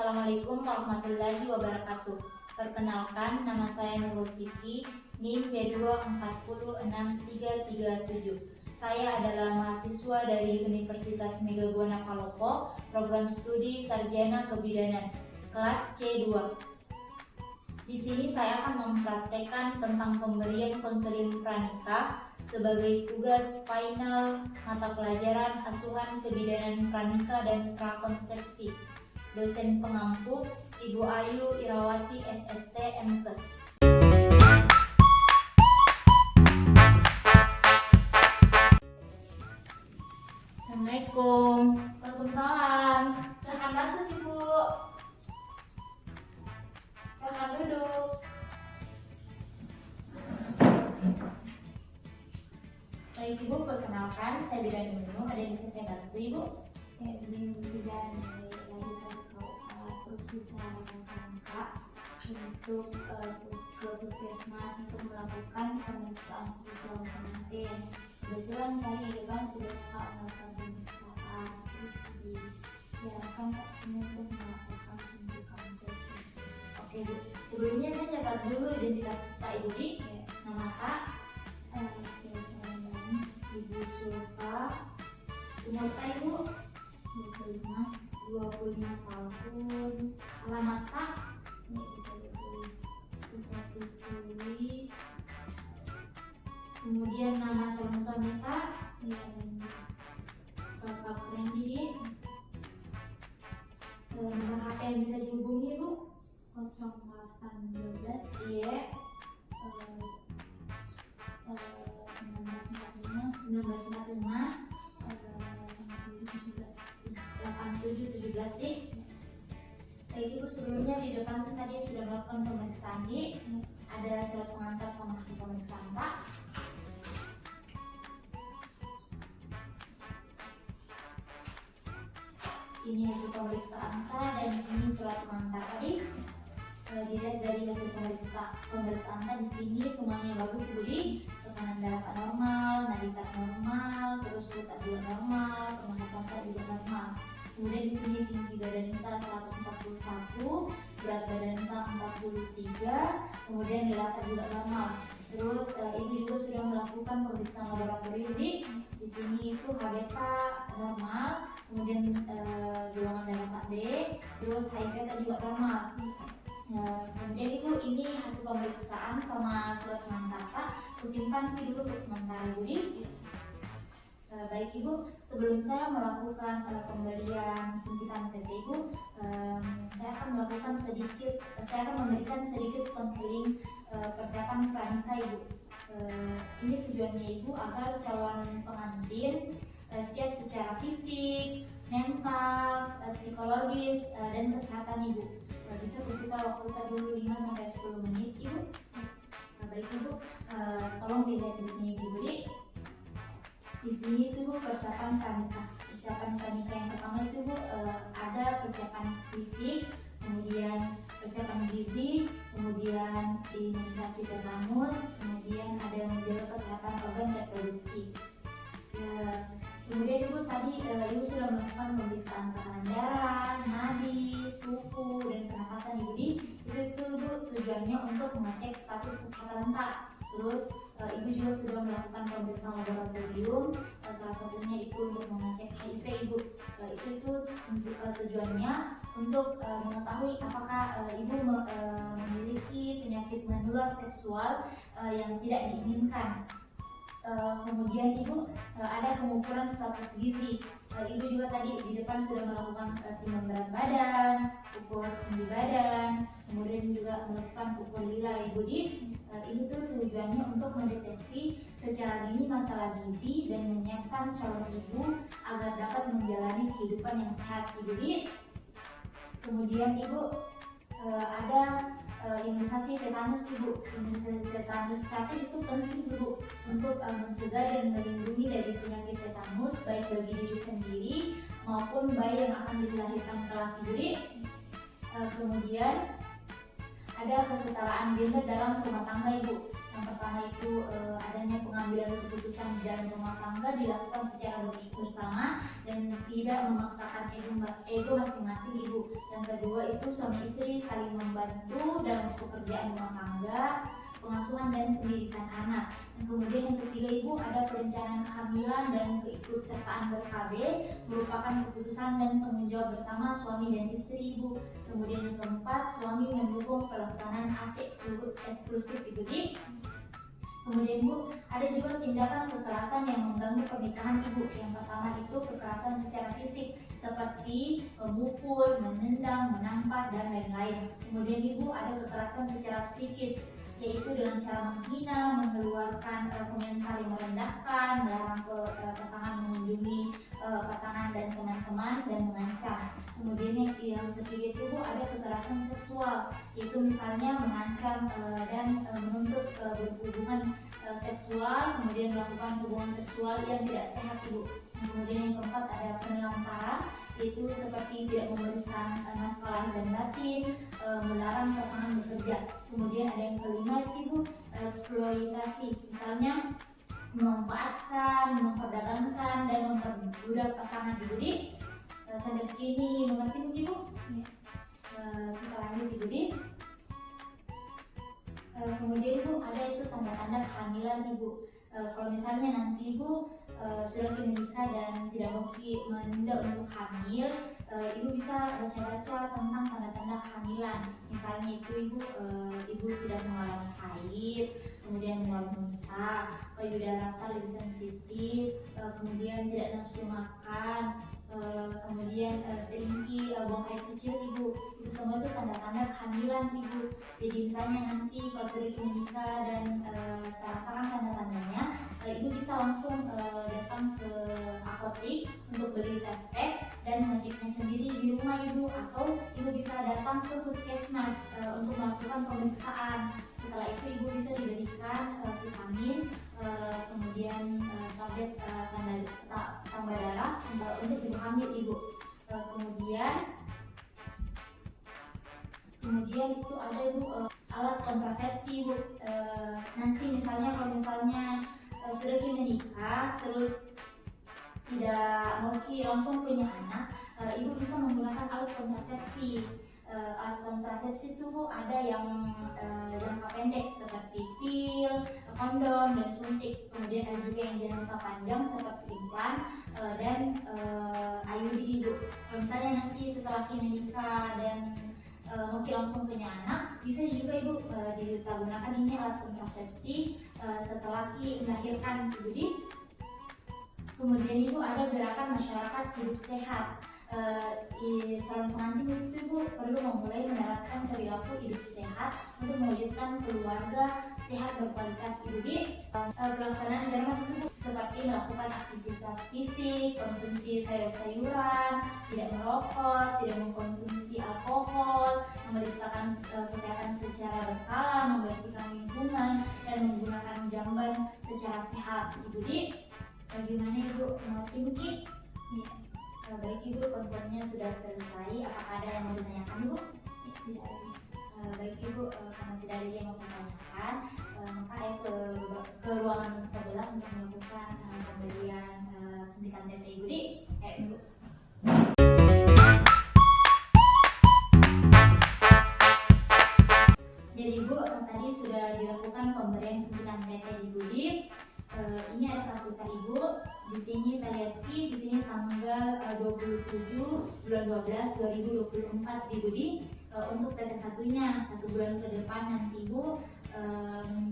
Assalamualaikum warahmatullahi wabarakatuh. Perkenalkan, nama saya Nurul Fikri, NIM B2406337. Saya adalah mahasiswa dari Universitas Megabuana Palopo, program studi Sarjana Kebidanan, kelas C2. Di sini saya akan mempraktekkan tentang pemberian konseling pranikah sebagai tugas final mata pelajaran asuhan kebidanan pranikah dan prakonsepsi. Dosen pengampu Ibu Ayu Irawati SST MKes. Assalamualaikum. Waalaikumsalam. Silakan masuk Ibu. Silakan duduk. Baik Ibu, perkenalkan saya Bidan Nunu. Ada yang bisa saya bantu Ibu? Ya, ini Bidan untuk ke puskesmas untuk melakukan pemeriksaan visual pengantin. Kebetulan tadi di depan sudah melakukan pemeriksaan, terus diarahkan untuk melakukan suntikan dosis. Oke Bu, sebelumnya saya catat dulu identitas Kak Ibu di. Nama Kak Ibu Sulfa, umur Kak Ibu 25 tahun, alamat Kak kemudian nama calon suami Kak Bapak Randy. Nomor HP yang bisa dihubungi Bu 0812 iya 1945 8717 di. Baik Ibu, sebelumnya di depan tadi sudah melakukan pemeriksaan di. Ada surat pengantar sama hasil pemeriksaan Pak. Ini hasil pemeriksaan Kak dan ini surat pengantar tadi. Dilihat dari hasil pemeriksaan Kak, di sini semuanya bagus Bu di. Tekanan darah Kak normal, nadi Kak normal, terus Kak juga normal, pengharapan Kak juga normal. Kemudian di sini tinggi badan kita 141, berat badan kita 43, kemudian nilai Kak juga normal. Terus ibu juga sudah melakukan pemeriksaan laboratorium di sini itu HBK normal, kemudian golongan darah Kak D, terus HIV Kak juga normal. Kemudian Ibu, ini hasil pemeriksaan sama surat pengantar Kak, kusimpan dulu untuk sementara Ibu di. Baik Ibu, sebelum saya melakukan pemberian suntikan PT Ibu, saya akan memberikan sedikit konseling persiapan pranikah Ibu. Ini tujuannya Ibu agar calon pengantin siap secara fisik, mental, psikologis, dan kesehatan Ibu. Bisa kita waktu kita dulu 5-10 menit Ibu. Baik Ibu, tolong dilihat di sini Ibu di. Di sini itu Bu, persiapan pranikah. Persiapan pranikah yang pertama itu Bu, ada persiapan fisik, kemudian persiapan gizi, kemudian imunisasi tetanus, kemudian ada yang menjaga kesehatan organ reproduksi. Kemudian Ibu tadi Ibu sudah melakukan pemeriksaan tekanan darah, nadi, suhu, dan pernapasan Ibu di. Itu Bu tujuannya untuk mengecek status kesehatan Kak. Terus Ibu juga sudah melakukan pemeriksaan laboratorium, salah satunya itu untuk mengecek HIV Ibu. Itu tujuannya untuk mengetahui apakah Ibu memiliki penyakit menular seksual yang tidak diinginkan. Kemudian Ibu ada pengukuran status gizi. Ibu juga tadi di depan sudah melakukan timbang berat badan, ukur tinggi badan, kemudian juga melakukan ukur lila Ibu di. Ini tuh tujuannya untuk mendeteksi secara dini masalah gizi dan menyiapkan calon ibu agar dapat menjalani kehidupan yang sehat Ibu di. Kemudian Ibu ada imunisasi tetanus Ibu. Imunisasi tetanus catur itu penting Ibu untuk mencegah dan melindungi dari penyakit tetanus baik bagi diri sendiri maupun bayi yang akan dilahirkan kelak Ibu di. Kemudian ada kesetaraan gender dalam rumah tangga Ibu. Yang pertama itu adanya pengambilan keputusan di dalam rumah tangga dilakukan secara bersama dan tidak memaksakan ego masing-masing Ibu. Yang kedua itu anak. Dan kemudian yang ketiga Ibu ada perencanaan kehamilan dan keikutsertaan ber-KB merupakan keputusan dan tanggung jawab bersama suami dan istri Ibu. Kemudian yang keempat, suami mendukung pelaksanaan ASIK eksklusif Ibu. Kemudian Bu, ada juga tindakan kekerasan yang mengganggu pernikahan Ibu. Yang pertama itu kekerasan secara fisik seperti memukul, menendang, menampak dan lain-lain. Kemudian Ibu ada kekerasan secara psikis, yaitu dengan cara menghina, mengeluarkan komentar yang merendahkan, melarang pasangan mengunjungi pasangan dan teman-teman dan mengancam. Kemudian yang ketiga itu Bu, ada kekerasan seksual, yaitu misalnya mengancam dan menuntut berhubungan seksual, kemudian melakukan hubungan seksual yang tidak sehat Ibu. Kemudian yang keempat ada penelantaran, yaitu seperti tidak memberikan nafkah lahir dan batin, melarang pasangan bekerja. Kemudian ada yang kelima itu Ibu, eksploitasi, misalnya memanfaatkan, memperdagangkan dan memperbudak pasangan Ibu. Sampai segini mengerti Ibu? Kita lanjut Ibu. Kemudian Ibu ada itu tanda-tanda kehamilan Ibu. Kalau misalnya nanti Ibu sudah menikah dan tidak menunda untuk hamil, Ibu bisa baca-baca tentang tanda-tanda kehamilan. Misalnya itu Ibu tidak mengalami haid, kemudian mulai muntah, payudara lebih sensitif, kemudian tidak nafsu makan, kemudian seringki buang air kecil Ibu. Itu semua itu tanda-tanda kehamilan Ibu. Jadi misalnya nanti kalau sudah menikah dan terasakan tanda-tandanya, Ibu bisa langsung datang ke apotek untuk beli tes dan mengeceknya sendiri di rumah Ibu, atau Ibu bisa datang ke puskesmas untuk melakukan pemeriksaan. Setelah itu Ibu bisa diberikan vitamin, kemudian tablet tambah darah untuk ibu hamil Ibu. Kemudian itu ada Ibu alat kontrasepsi Ibu. Nanti misalnya kalau sudah menikah terus tidak mau langsung punya anak, Ibu bisa menggunakan alat kontrasepsi. Alat kontrasepsi itu Bu, ada yang jangka pendek seperti pil, kondom dan suntik. Kemudian ada juga yang jangka panjang seperti implan dan IUD Ibu. Kalau misalnya nanti setelah menikah dan mungkin langsung punya anak, bisa juga Ibu kita gunakan ini alat kontrasepsi setelah melahirkan. Jadi kemudian Ibu ada gerakan masyarakat hidup sehat. Calon pengantin itu Ibu perlu memulai menerapkan perilaku hidup sehat untuk mewujudkan keluarga sehat berkualitas Ibu. Pelaksanaan gerakan itu seperti melakukan aktivitas fisik, konsumsi sayur-sayuran, tidak merokok, tidak mengkonsumsi alkohol, memeriksakan kesehatan secara berkala, membersihkan lingkungan, dan menggunakan jamban secara sehat Ibu. Bagaimana Ibu mengerti mungkin? Baik Ibu, kontennya sudah selesai. Apakah ada yang mau ditanyakan Ibu? Tidak ada. Baik Ibu, karena tidak ada yang mau ditanyakan, maka ke ruangan sebelah untuk melakukan pemberian suntikan TT Ibu. Ibu. Jadi Ibu, tadi sudah dilakukan pemberian suntikan TT Ibu. Ini ada kartu Ibu. Di sini kita lihat di sini tanggal 27 bulan 12 2024 Ibu. Untuk TT satunya 1 bulan ke depan nanti Ibu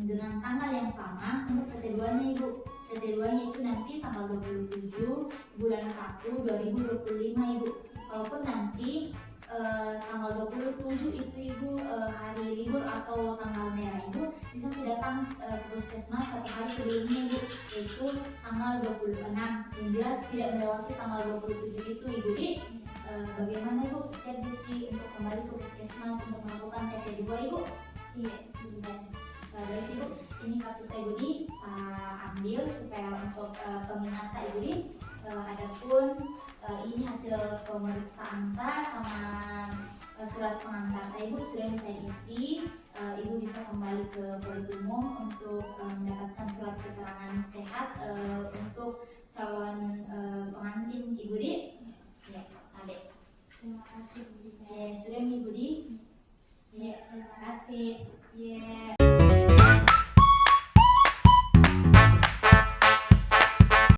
dengan tanggal yang sama. Untuk TT 2 nya Ibu, TT 2 nya itu nanti tanggal 27 bulan 1 2025 Ibu. Walaupun nanti tanggal 27 itu Ibu hari libur atau tanggal merah Ibu, bisa datang ke puskesmas 1 hari sebelumnya Ibu, yaitu tanggal 26. Yang jelas tidak melewati tanggal 27 itu Ibu. Bagaimana Ibu siap untuk kembali ke puskesmas untuk melakukan TT 2 Ibu? Iya, sudah. Baik Ibu, ini kartu Ibu ambil supaya untuk pengingatan Ibu. Adapun ini hasil pemeriksaan sama surat pengantar Ibu sudah bisa isi. Ibu bisa kembali ke Politumum untuk mendapatkan surat keterangan sehat untuk calon pengantin Ibu. Ya, Adek. Terima kasih. Sudah Ibu. Ya, terima kasih. Ya.